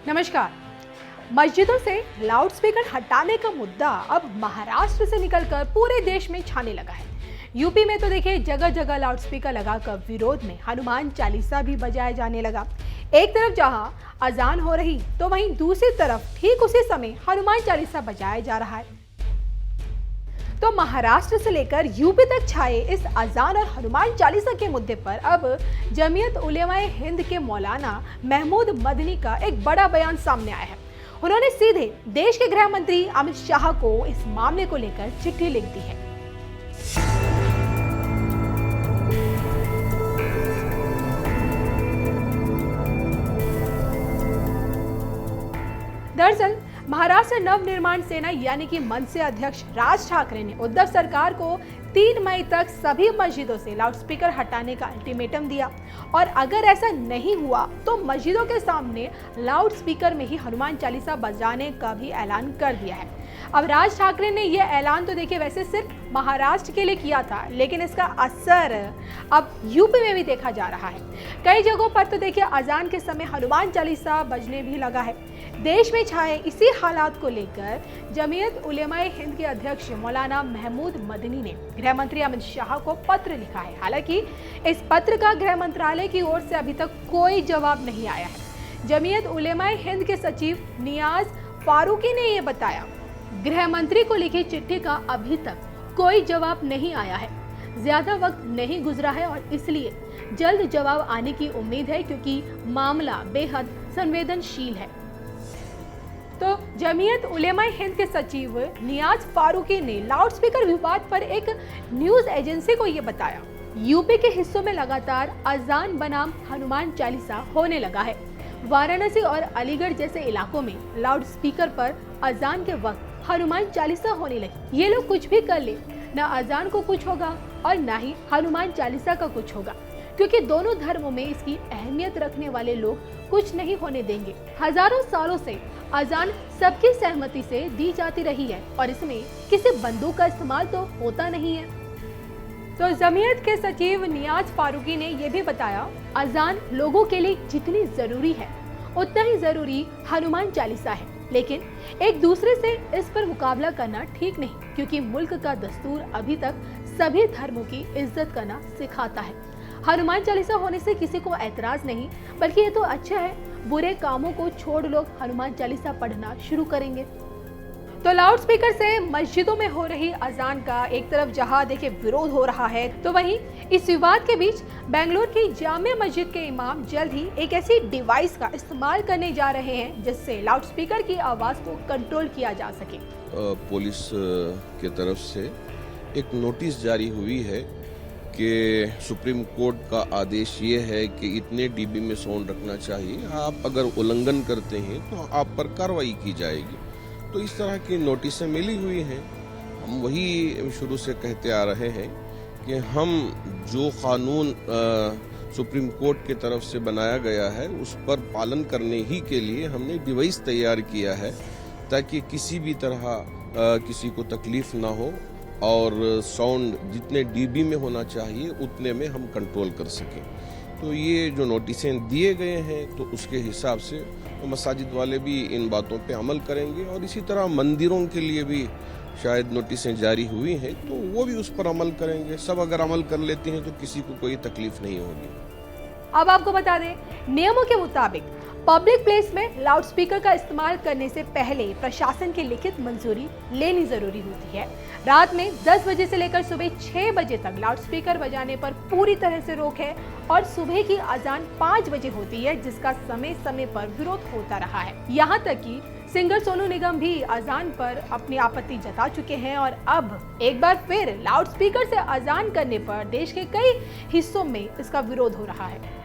नमस्कार। मस्जिदों से लाउडस्पीकर हटाने का मुद्दा अब महाराष्ट्र से निकलकर पूरे देश में छाने लगा है। यूपी में तो देखिए जगह जगह लाउडस्पीकर लगाकर विरोध में हनुमान चालीसा भी बजाया जाने लगा। एक तरफ जहां अजान हो रही तो वहीं दूसरी तरफ ठीक उसी समय हनुमान चालीसा बजाया जा रहा है। तो महाराष्ट्र से लेकर यूपी तक छाए इस अजान और हनुमान चालीसा के मुद्दे पर अब जमीयत उलेमाए हिंद के मौलाना महमूद मदनी का एक बड़ा बयान सामने आया है। उन्होंने सीधे देश के गृह मंत्री अमित शाह को इस मामले को लेकर चिट्ठी लिख दी है। दरअसल महाराष्ट्र नवनिर्माण सेना यानी कि मनसे अध्यक्ष राज ठाकरे ने उद्धव सरकार को 3 मई तक सभी मस्जिदों से लाउडस्पीकर हटाने का अल्टीमेटम दिया और अगर ऐसा नहीं हुआ तो मस्जिदों के सामने लाउडस्पीकर में ही हनुमान चालीसा बजाने का भी ऐलान कर दिया है। अब राज ठाकरे ने यह ऐलान तो देखिए वैसे सिर्फ महाराष्ट्र के लिए किया था, लेकिन इसका असर अब यूपी में भी देखा जा रहा है। कई जगहों पर तो देखिए अजान के समय हनुमान चालीसा बजने भी लगा है। देश में छाए इसी हालात को लेकर जमीयत उलेमाए हिंद के अध्यक्ष मौलाना महमूद मदनी ने गृह मंत्री अमित शाह को पत्र लिखा है। हालांकि इस पत्र का गृह मंत्रालय की ओर से अभी तक कोई जवाब नहीं आया है। जमीयत उलेमाए हिंद के सचिव नियाज फारूकी ने यह बताया, गृह मंत्री को लिखी चिट्ठी का अभी तक कोई जवाब नहीं आया है। ज्यादा वक्त नहीं गुजरा है और इसलिए जल्द जवाब आने की उम्मीद है क्योंकि मामला बेहद संवेदनशील है। तो जमीयत उलेमाए हिंद के सचिव नियाज फारूकी ने लाउडस्पीकर विवाद पर एक न्यूज एजेंसी को ये बताया, यूपी के हिस्सों में लगातार अजान बनाम हनुमान चालीसा होने लगा है। वाराणसी और अलीगढ़ जैसे इलाकों में लाउडस्पीकर पर अजान के वक्त हनुमान चालीसा होने लगी। ये लोग कुछ भी कर ले, न अजान को कुछ होगा और न ही हनुमान चालीसा का कुछ होगा, क्योंकि दोनों धर्मों में इसकी अहमियत रखने वाले लोग कुछ नहीं होने देंगे। हजारों सालों से अजान सबकी सहमति से दी जाती रही है और इसमें किसी बंदूक का इस्तेमाल तो होता नहीं है। तो जमीयत के सचिव नियाज फारूकी ने यह भी बताया, अजान लोगों के लिए जितनी जरूरी है उतना ही जरूरी हनुमान चालीसा है, लेकिन एक दूसरे से इस पर मुकाबला करना ठीक नहीं, क्योंकि मुल्क का दस्तूर अभी तक सभी धर्मों की इज्जत करना सिखाता है। हनुमान चालीसा होने से किसी को ऐतराज नहीं, बल्कि ये तो अच्छा है, बुरे कामों को छोड़ लोग हनुमान चालीसा पढ़ना शुरू करेंगे। तो लाउडस्पीकर से मस्जिदों में हो रही अजान का एक तरफ जहां देखिए विरोध हो रहा है, तो वहीं इस विवाद के बीच बेंगलुरु की जामे मस्जिद के इमाम जल्द ही एक ऐसी डिवाइस का इस्तेमाल करने जा रहे हैं जिससे लाउडस्पीकर की आवाज को कंट्रोल किया जा सके। पुलिस की तरफ से एक नोटिस जारी हुई है कि सुप्रीम कोर्ट का आदेश ये है कि इतने डीबी में साउंड रखना चाहिए, आप अगर उल्लंघन करते हैं तो आप पर कार्रवाई की जाएगी। तो इस तरह की नोटिसें मिली हुई हैं। हम वही शुरू से कहते आ रहे हैं कि हम जो कानून सुप्रीम कोर्ट की तरफ से बनाया गया है उस पर पालन करने ही के लिए हमने डिवाइस तैयार किया है, ताकि किसी भी तरह किसी को तकलीफ ना हो और साउंड जितने डीबी में होना चाहिए उतने में हम कंट्रोल कर सकें। तो ये जो नोटिसें दिए गए हैं तो उसके हिसाब से तो मसाजिद वाले भी इन बातों पे अमल करेंगे और इसी तरह मंदिरों के लिए भी शायद नोटिसें जारी हुई हैं तो वो भी उस पर अमल करेंगे। सब अगर अमल कर लेते हैं तो किसी को कोई तकलीफ नहीं होगी। अब आपको बता दें, नियमों के मुताबिक पब्लिक प्लेस में लाउडस्पीकर का इस्तेमाल करने से पहले प्रशासन की लिखित मंजूरी लेनी जरूरी होती है। रात में 10 बजे से लेकर सुबह 6 बजे तक लाउडस्पीकर बजाने पर पूरी तरह से रोक है और सुबह की अजान 5 बजे होती है, जिसका समय समय पर विरोध होता रहा है। यहाँ तक कि सिंगर सोनू निगम भी अजान पर अपनी आपत्ति जता चुके हैं और अब एक बार फिर लाउडस्पीकर से अजान करने पर देश के कई हिस्सों में इसका विरोध हो रहा है।